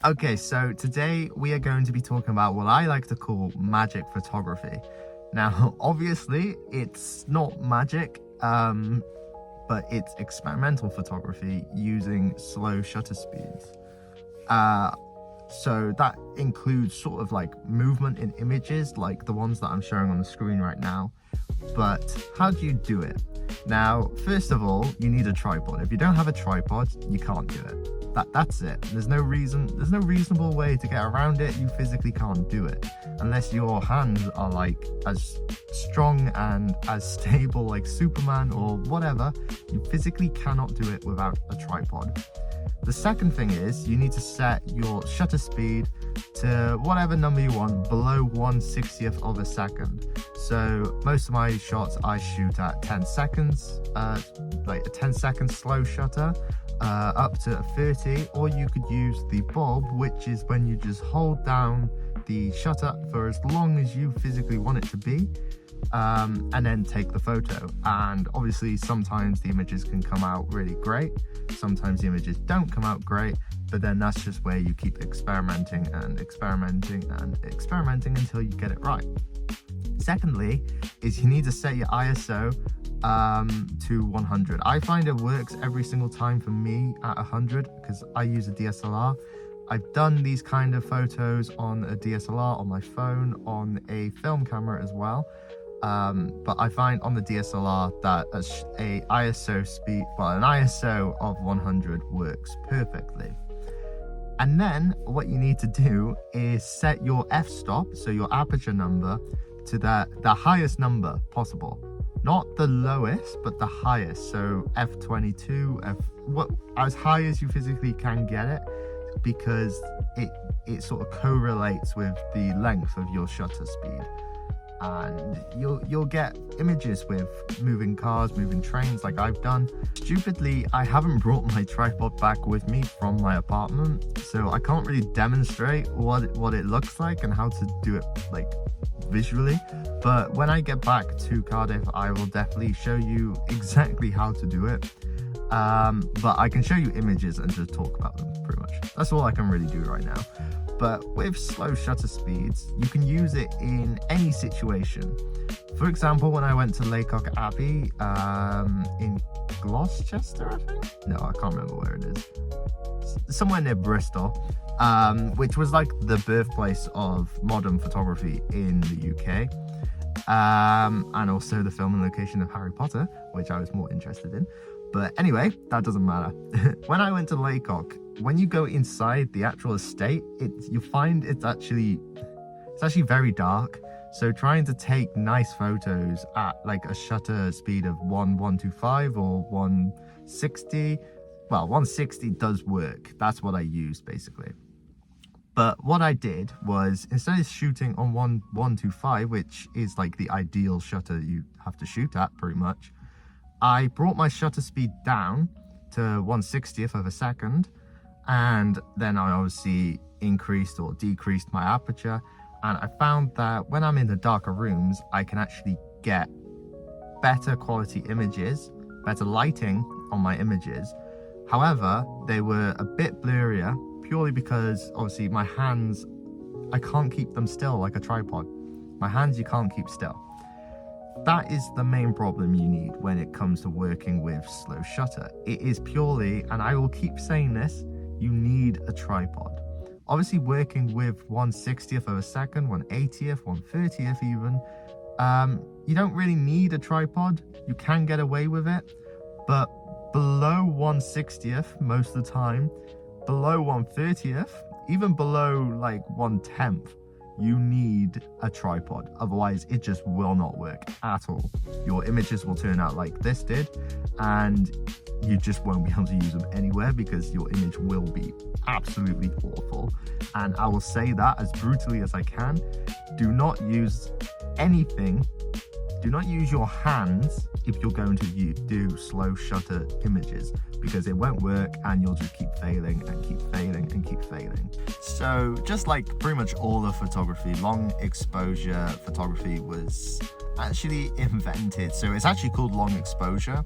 Okay, so today we are going to be talking about what I like to call magic photography. Now, obviously, it's not magic, but it's experimental photography using slow shutter speeds. So that includes sort of like movement in images, like the ones that I'm showing on the screen right now. But how do you do it? Now, first of all, you need a tripod. If you don't have a tripod, you can't do it. That's it. There's no reasonable way to get around it. You physically can't do it unless your hands are like as strong and as stable like Superman or whatever. You physically cannot do it without a tripod. The second thing is you need to set your shutter speed to whatever number you want, below 1/60th of a second. So most of my shots I shoot at 10 seconds, like a 10-second slow shutter, up to 30, or you could use the bulb, which is when you just hold down the shutter for as long as you physically want it to be, and then take the photo. And obviously sometimes the images can come out really great, sometimes the images don't come out great, but then that's just where you keep experimenting and experimenting and experimenting until you get it right. Secondly is you need to set your ISO to 100. I find it works every single time for me at 100 because I use a DSLR. I've done these kind of photos on a DSLR, on my phone, on a film camera as well. But I find on the DSLR that an ISO of 100 works perfectly. And then what you need to do is set your f-stop, so your aperture number, to the highest number possible. Not the lowest, but the highest. So f22, as high as you physically can get it, because it sort of correlates with the length of your shutter speed. And you'll get images with moving cars, moving trains like I've done. Stupidly, I haven't brought my tripod back with me from my apartment, so I can't really demonstrate what it looks like and how to do it like visually. But when I get back to Cardiff, I will definitely show you exactly how to do it. But I can show you images and just talk about them pretty much. That's all I can really do right now. But with slow shutter speeds, you can use it in any situation. For example, when I went to Laycock Abbey in Gloucester, I think? No, I can't remember where it is. Somewhere near Bristol, which was like the birthplace of modern photography in the UK. And also the filming location of Harry Potter, which I was more interested in. But anyway, that doesn't matter. When I went to Laycock, when you go inside the actual estate, you find it's actually very dark. So trying to take nice photos at like a shutter speed of 1.125 or 160, well, 160 does work. That's what I used basically. But what I did was, instead of shooting on 1.125, which is like the ideal shutter you have to shoot at pretty much, I brought my shutter speed down to 1/60th of a second, and then I obviously increased or decreased my aperture, and I found that when I'm in the darker rooms, I can actually get better quality images, better lighting on my images. However, they were a bit blurrier, purely because obviously my hands, I can't keep them still like a tripod. My hands you can't keep still. That is the main problem you need when it comes to working with slow shutter. It is purely, and I will keep saying this, you need a tripod. Obviously working with 1/60th of a second, 1/80th, 1/30th even, you don't really need a tripod. You can get away with it, but below 1/60th most of the time, below 1/30th, even below like 1/10th, you need a tripod. Otherwise it just will not work at all. Your images will turn out like this did, and you just won't be able to use them anywhere because your image will be absolutely awful. And I will say that as brutally as I can, do not use anything, do not use your hands if you're going to do slow shutter images, because it won't work and you'll just keep failing and keep failing and keep failing. So just like pretty much all of photography, long exposure photography was actually invented. So it's actually called long exposure,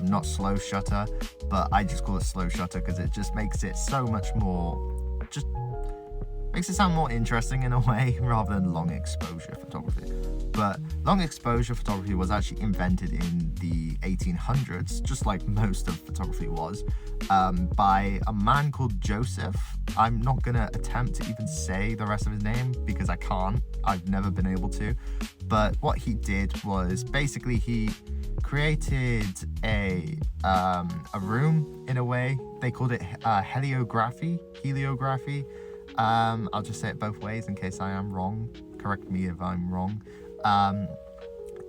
not slow shutter, but I just call it slow shutter because it just makes it so much more just makes it sound more interesting in a way rather than long exposure photography. But long exposure photography was actually invented in the 1800s, just like most of photography was, by a man called Joseph. I'm not gonna attempt to even say the rest of his name because I can't. I've never been able to. But what he did was basically he created a room in a way. They called it heliography. I'll just say it both ways in case I am wrong. Correct me if I'm wrong.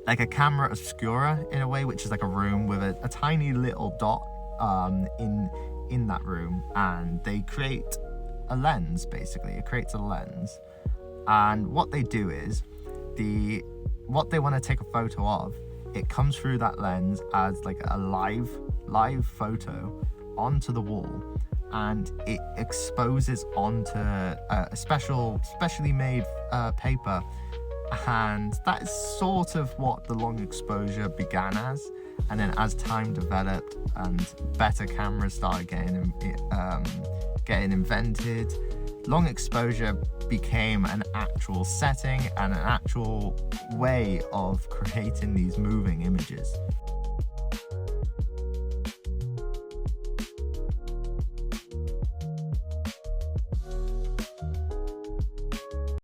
Like a camera obscura in a way, which is like a room with a tiny little dot in that room, and they create a lens. Basically, it creates a lens, and what they do is what they want to take a photo of, it comes through that lens as like a live photo onto the wall, and it exposes onto a specially made paper. And that is sort of what the long exposure began as. And then as time developed and better cameras started getting invented, long exposure became an actual setting and an actual way of creating these moving images.